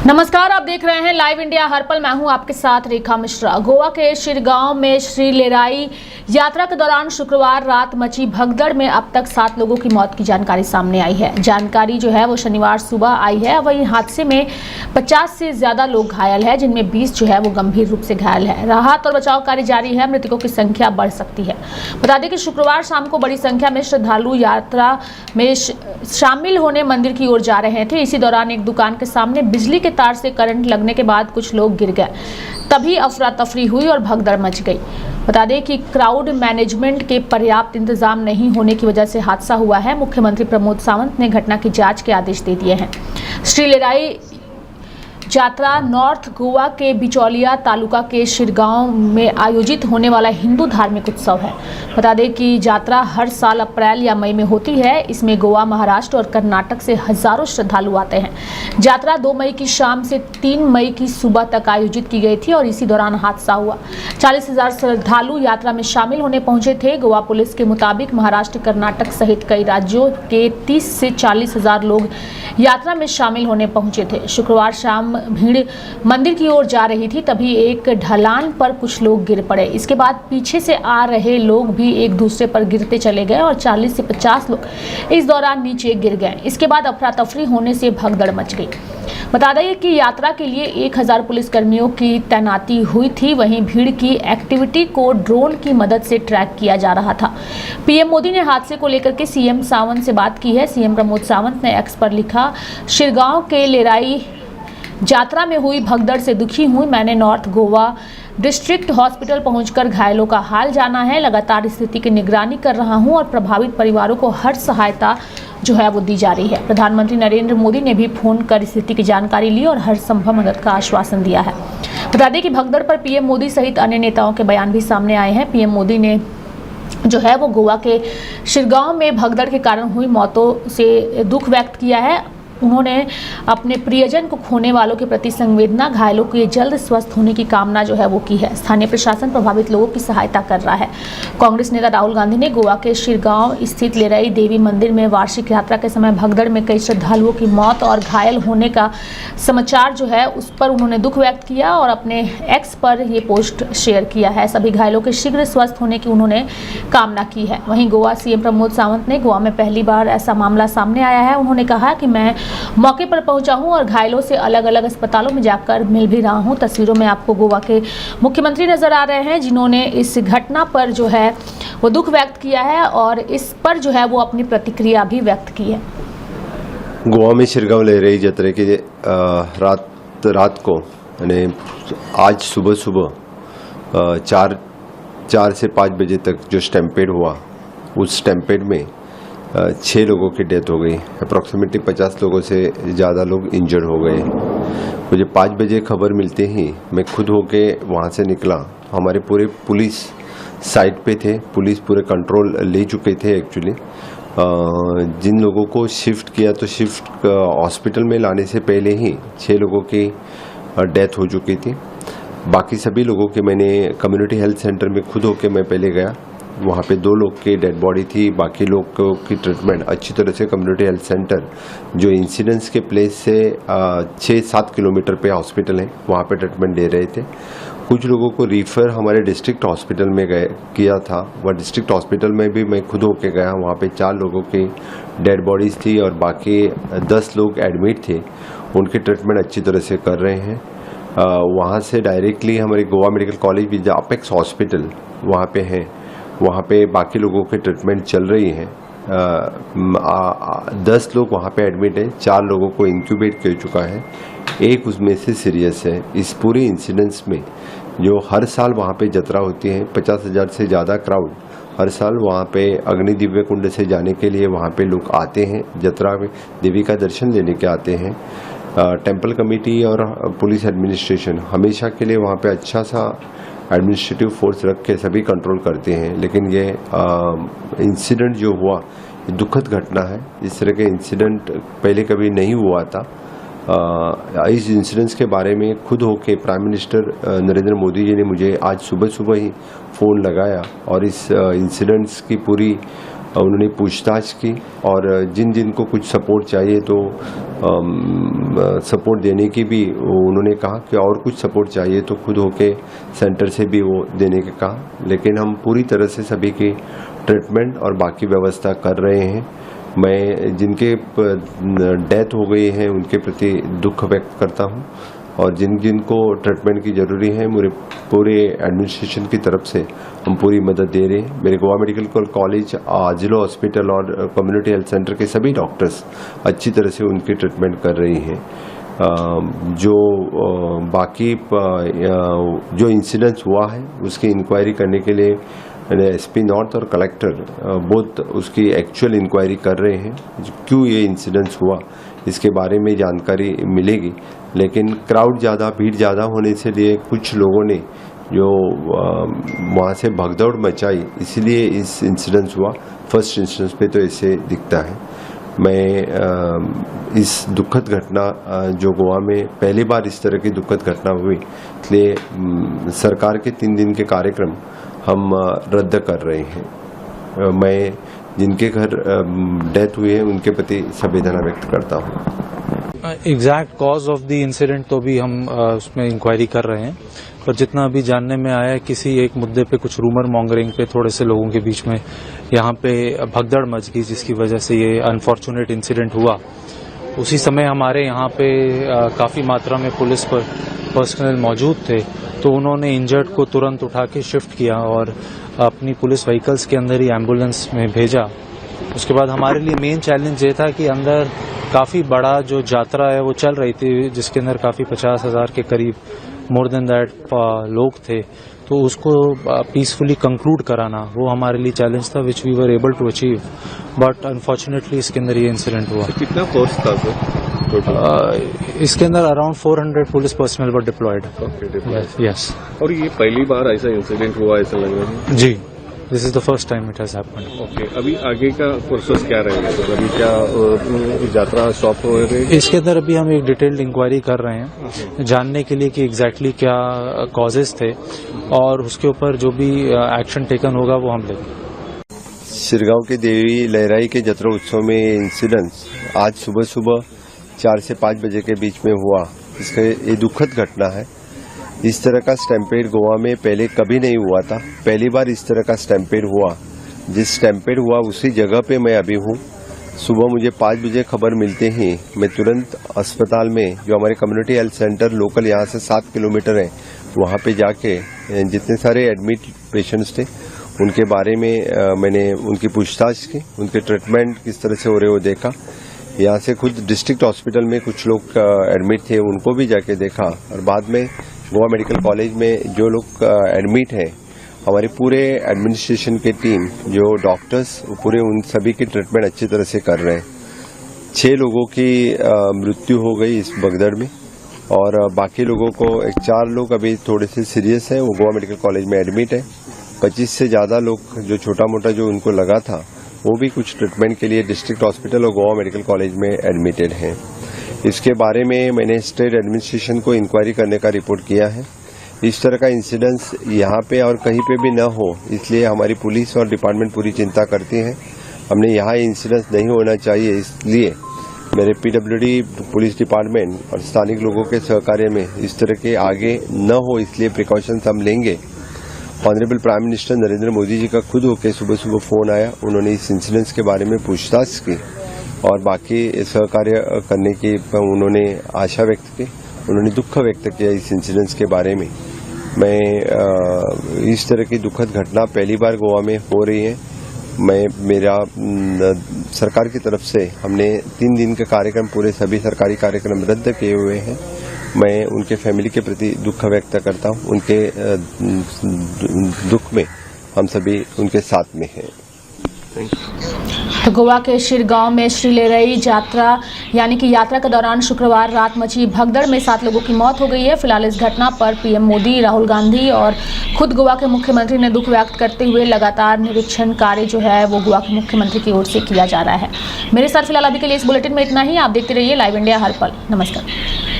नमस्कार, आप देख रहे हैं लाइव इंडिया हर पल। मैं हूं आपके साथ रेखा मिश्रा। गोवा के शिरगांव में श्री लेराई यात्रा के दौरान शुक्रवार रात मची भगदड़ में अब तक 7 लोगों की मौत की जानकारी सामने आई है। जानकारी जो है वो शनिवार सुबह आई है। वहीं हादसे में 50 से ज्यादा लोग घायल हैं, जिनमें 20 जो है वो गंभीर रूप से घायल है। राहत और बचाव कार्य जारी है। मृतकों की संख्या बढ़ सकती है। बता दें कि शुक्रवार शाम को बड़ी संख्या में श्रद्धालु यात्रा में शामिल होने मंदिर की ओर जा रहे थे। इसी दौरान एक दुकान के सामने बिजली के तार से करंट लगने के बाद कुछ लोग गिर गए। तभी अफरा तफरी हुई और भगदड़ मच गई। बता दें कि क्राउड मैनेजमेंट के पर्याप्त इंतजाम नहीं होने की वजह से हादसा हुआ है। मुख्यमंत्री प्रमोद सावंत ने घटना की जांच के आदेश दे दिए हैं। श्री लेराई यात्रा नॉर्थ गोवा के बिचौलिया तालुका के शिरगांव में आयोजित होने वाला हिंदू धार्मिक उत्सव है। बता दें कि यात्रा हर साल अप्रैल या मई में होती है। इसमें गोवा, महाराष्ट्र और कर्नाटक से हजारों श्रद्धालु आते हैं। यात्रा 2 मई की शाम से 3 मई की सुबह तक आयोजित की गई थी और इसी दौरान हादसा हुआ। 40,000 श्रद्धालु यात्रा में शामिल होने पहुंचे थे। गोवा पुलिस के मुताबिक महाराष्ट्र, कर्नाटक सहित कई राज्यों के 30 से 40,000 लोग यात्रा में शामिल होने पहुंचे थे। शुक्रवार शाम भीड़ मंदिर की ओर जा रही थी, तभी एक ढलान पर कुछ लोग गिर पड़े। इसके बाद पीछे से आ रहे लोग भी एक दूसरे पर गिरते चले गए और 40 से 50 लोग इस दौरान नीचे गिर गए। इसके बाद अफरा तफरी होने से भगदड़ मच गई। बता दें कि यात्रा के लिए 1000 पुलिसकर्मियों की तैनाती हुई थी। वहीं भीड़ की एक्टिविटी को ड्रोन की मदद से ट्रैक किया जा रहा था। पीएम मोदी ने हादसे को लेकर के सीएम सावंत से बात की है। सीएम प्रमोद सावंत ने एक्स पर लिखा, शिरगांव के लेराई यात्रा में हुई भगदड़ से दुखी हूं। मैंने नॉर्थ गोवा डिस्ट्रिक्ट हॉस्पिटल पहुंचकर घायलों का हाल जाना है। लगातार स्थिति की निगरानी कर रहा हूं और प्रभावित परिवारों को हर सहायता जो है वो दी जा रही है। प्रधानमंत्री नरेंद्र मोदी ने भी फोन कर स्थिति की जानकारी ली और हर संभव मदद का आश्वासन दिया है। बता दें कि भगदड़ पर पीएम मोदी सहित अन्य नेताओं के बयान भी सामने आए हैं। पीएम मोदी ने जो है वो गोवा के शिरगांव में भगदड़ के कारण हुई मौतों से दुख व्यक्त किया है। उन्होंने अपने प्रियजन को खोने वालों के प्रति संवेदना, घायलों के जल्द स्वस्थ होने की कामना जो है वो की है। स्थानीय प्रशासन प्रभावित लोगों की सहायता कर रहा है। कांग्रेस नेता राहुल गांधी ने गोवा के शिरगांव स्थित लेराई देवी मंदिर में वार्षिक यात्रा के समय भगदड़ में कई श्रद्धालुओं की मौत और घायल होने का समाचार जो है उस पर उन्होंने दुख व्यक्त किया और अपने एक्स पर ये पोस्ट शेयर किया है। सभी घायलों के शीघ्र स्वस्थ होने की उन्होंने कामना की है। वहीं गोवा सीएम प्रमोद सावंत ने गोवा में पहली बार ऐसा मामला सामने आया है। उन्होंने कहा कि मैं मौके पर पहुंचा हूं और घायलों से अलग अलग अस्पतालों में जाकर मिल भी रहा हूं। तस्वीरों में आपको गोवा के मुख्यमंत्री नजर आ रहे हैं, जिन्होंने इस घटना पर जो है वो दुख व्यक्त किया है और इस पर जो है वो अपनी प्रतिक्रिया भी व्यक्त की है। गोवा में शिरगांव लेराई यात्रा की रात को यानी आज सुबह 4 से 5 बजे तक जो स्टैम्पेड हुआ, उस स्टैम्पेड में 6 लोगों की डेथ हो गई। अप्रॉक्सीमेटली 50 लोगों से ज़्यादा लोग इंजर्ड हो गए। मुझे 5 बजे खबर मिलते ही मैं खुद होके वहाँ से निकला। हमारे पूरे पुलिस साइट पे थे, पुलिस पूरे कंट्रोल ले चुके थे। एक्चुअली जिन लोगों को शिफ्ट किया तो शिफ्ट हॉस्पिटल में लाने से पहले ही 6 लोगों की डेथ हो चुकी थी। बाकी सभी लोगों के मैंने कम्युनिटी हेल्थ सेंटर में खुद होके मैं पहले गया। वहाँ पे 2 लोग की डेड बॉडी थी। बाकी लोग की ट्रीटमेंट अच्छी तरह से कम्युनिटी हेल्थ सेंटर जो इंसिडेंट्स के प्लेस से 6-7 किलोमीटर पे हॉस्पिटल है, वहाँ पे ट्रीटमेंट दे रहे थे। कुछ लोगों को रिफ़र हमारे डिस्ट्रिक्ट हॉस्पिटल में किया था। वह डिस्ट्रिक्ट हॉस्पिटल में भी मैं खुद होके गया। वहाँ पे 4 लोगों की डेड बॉडीज़ थी और बाकी 10 लोग एडमिट थे। उनकी ट्रीटमेंट अच्छी तरह से कर रहे हैं। वहाँ से डायरेक्टली हमारे गोवा मेडिकल कॉलेज भी जो अपेक्स हॉस्पिटल वहाँ पे है, वहाँ पे बाकी लोगों की ट्रीटमेंट चल रही है। 10 लोग वहाँ पे एडमिट हैं। 4 लोगों को इंक्यूबेट कर चुका है, एक उसमें से सीरियस है। इस पूरे इंसिडेंट्स में जो हर साल वहाँ पे जत्रा होती है, 50,000 से ज़्यादा क्राउड हर साल वहाँ पे अग्नि दिव्य कुंड से जाने के लिए वहाँ पे लोग आते हैं। जत्रा में देवी का दर्शन लेने के आते हैं। टेम्पल कमेटी और पुलिस एडमिनिस्ट्रेशन हमेशा के लिए वहाँ पे अच्छा सा एडमिनिस्ट्रेटिव फोर्स रख के सभी कंट्रोल करते हैं। लेकिन ये इंसिडेंट जो हुआ, दुखद घटना है। इस तरह के इंसिडेंट पहले कभी नहीं हुआ था। इस इंसिडेंट्स के बारे में खुद होके प्राइम मिनिस्टर नरेंद्र मोदी जी ने मुझे आज सुबह ही फ़ोन लगाया और इस इंसिडेंट्स की पूरी उन्होंने पूछताछ की और जिन जिन को कुछ सपोर्ट चाहिए तो सपोर्ट देने की भी उन्होंने कहा कि और कुछ सपोर्ट चाहिए तो खुद होके सेंटर से भी वो देने का कहा। लेकिन हम पूरी तरह से सभी की ट्रीटमेंट और बाकी व्यवस्था कर रहे हैं। मैं जिनके डेथ हो गई है उनके प्रति दुख व्यक्त करता हूं और जिन जिन को ट्रीटमेंट की ज़रूरी है मेरे पूरे एडमिनिस्ट्रेशन की तरफ से हम पूरी मदद दे रहे हैं। मेरे गोवा मेडिकल कॉलेज, जिला हॉस्पिटल और कम्युनिटी हेल्थ सेंटर के सभी डॉक्टर्स अच्छी तरह से उनकी ट्रीटमेंट कर रही हैं। जो बाकी जो इंसिडेंट्स हुआ है उसकी इंक्वायरी करने के लिए एसपी नॉर्थ और कलेक्टर बोथ उसकी एक्चुअल इंक्वायरी कर रहे हैं। क्यों ये इंसिडेंट्स हुआ इसके बारे में जानकारी मिलेगी, लेकिन क्राउड ज़्यादा, भीड़ ज़्यादा होने से लिए कुछ लोगों ने जो वहाँ से भगदौड़ मचाई, इसलिए इस इंसिडेंस हुआ। फर्स्ट इंसिडेंस पे तो ऐसे दिखता है। मैं इस दुखद घटना जो गोवा में पहली बार इस तरह की दुखद घटना हुई, इसलिए सरकार के 3 दिन के कार्यक्रम हम रद्द कर रहे हैं। मैं जिनके घर डेथ हुई है उनके प्रति संवेदना व्यक्त करता हूँ। Exact cause of the incident तो भी हम उसमें इंक्वायरी कर रहे हैं, पर जितना अभी जानने में आया है किसी एक मुद्दे पे कुछ रूमर मॉन्गरिंग पे थोड़े से लोगों के बीच में यहाँ पे भगदड़ मच गई, जिसकी वजह से ये अनफॉर्चुनेट इंसिडेंट हुआ। उसी समय हमारे यहाँ पे काफ़ी मात्रा में पुलिस पर्सनल मौजूद थे, तो उन्होंने इंजर्ड को तुरंत उठा के शिफ्ट किया और अपनी पुलिस व्हीकल्स के अंदर ही एम्बुलेंस में भेजा। उसके बाद हमारे लिए मेन चैलेंज ये था कि अंदर काफ़ी बड़ा जो यात्रा है वो चल रही थी, जिसके अंदर काफ़ी 50,000 के करीब, मोर देन दैट लोग थे, तो उसको पीसफुली कंक्लूड कराना वो हमारे लिए चैलेंज था, which we were able to achieve. But unfortunately इसके अंदर ये इंसिडेंट हुआ। कितना फोर्स था सर? इसके अंदर अराउंड 400 पुलिस पर्सनल वर डिप्लॉयड। यस। और ये पहली बार ऐसा इंसिडेंट हुआ ऐसा लग रहा है? जी, this is the first time it has happened. Okay, अभी आगे का प्रोसेस क्या रहेगा? तो अभी क्या यात्रा स्टॉप हो रही है? इसके अंदर अभी हम एक डिटेल्ड इंक्वायरी कर रहे हैं जानने के लिए कि एग्जैक्टली क्या कॉजेज थे, और उसके ऊपर जो भी एक्शन टेकन होगा वो हम लेंगे। शिरगांव के देवी लहराई के जत्रा उत्सव में इंसिडेंट्स आज सुबह 4 से 5 बजे के बीच में हुआ। इसका ये दुखद घटना है। इस तरह का स्टैम्पेड गोवा में पहले कभी नहीं हुआ था। पहली बार इस तरह का स्टैम्पेड हुआ। जिस स्टैम्पेड हुआ उसी जगह पे मैं अभी हूँ। सुबह मुझे 5 बजे खबर मिलते ही मैं तुरंत अस्पताल में, जो हमारे कम्युनिटी हेल्थ सेंटर लोकल यहाँ से 7 किलोमीटर है, वहाँ पे जाके जितने सारे एडमिट पेशेंट्स थे उनके बारे में मैंने उनकी पूछताछ की, उनके ट्रीटमेंट किस तरह से हो रहे वो देखा। यहाँ से खुद डिस्ट्रिक्ट हॉस्पिटल में कुछ लोग एडमिट थे, उनको भी जाके देखा, और बाद में गोवा मेडिकल कॉलेज में जो लोग एडमिट हैं, हमारे पूरे एडमिनिस्ट्रेशन के टीम, जो डॉक्टर्स, पूरे उन सभी की ट्रीटमेंट अच्छी तरह से कर रहे हैं। 6 लोगों की मृत्यु हो गई इस भगदड़ में, और बाकी लोगों को 4 लोग अभी थोड़े से सीरियस हैं, वो गोवा मेडिकल कॉलेज में एडमिट है। 25 से ज़्यादा लोग जो छोटा मोटा जो उनको लगा था वो भी कुछ ट्रीटमेंट के लिए डिस्ट्रिक्ट हॉस्पिटल और गोवा मेडिकल कॉलेज में एडमिटेड हैं। इसके बारे में मैंने स्टेट एडमिनिस्ट्रेशन को इंक्वायरी करने का रिपोर्ट किया है। इस तरह का इंसिडेंस यहाँ पे और कहीं पे भी न हो, इसलिए हमारी पुलिस और डिपार्टमेंट पूरी चिंता करती है। हमने यहाँ इंसिडेंस नहीं होना चाहिए, इसलिए मेरे पीडब्ल्यूडी पुलिस डिपार्टमेंट और स्थानिक लोगों के सहकार्य में इस तरह के आगे न हो, इसलिए प्रिकॉशंस हम लेंगे। Honourable prime minister Narendra Modi ji का खुद होकर सुबह फोन आया, उन्होंने इस इंसिडेंस के बारे में पूछताछ की और बाकी सहकार्य करने की उन्होंने आशा व्यक्त की, उन्होंने दुख व्यक्त किया इस इंसिडेंस के बारे में। मैं इस तरह की दुखद घटना पहली बार गोवा में हो रही है। मेरा सरकार की तरफ से हमने 3 दिन के कार्यक्रम, पूरे सभी सरकारी कार्यक्रम रद्द किए हुए हैं। मैं उनके फैमिली के प्रति दुख व्यक्त करता हूं। उनके दुख में हम सभी उनके साथ में हैं। तो गोवा के शिरगांव में श्री लेरई यात्रा के दौरान शुक्रवार रात मची भगदड़ में 7 लोगों की मौत हो गई है। फिलहाल इस घटना पर पीएम मोदी, राहुल गांधी और खुद गोवा के मुख्यमंत्री ने दुख व्यक्त करते हुए लगातार निरीक्षण कार्य जो है वो गोवा के मुख्यमंत्री की ओर से किया जा रहा है। मेरे साथ फिलहाल अभी के लिए इस बुलेटिन में इतना ही। आप देखते रहिए लाइव इंडिया हर पल। नमस्कार।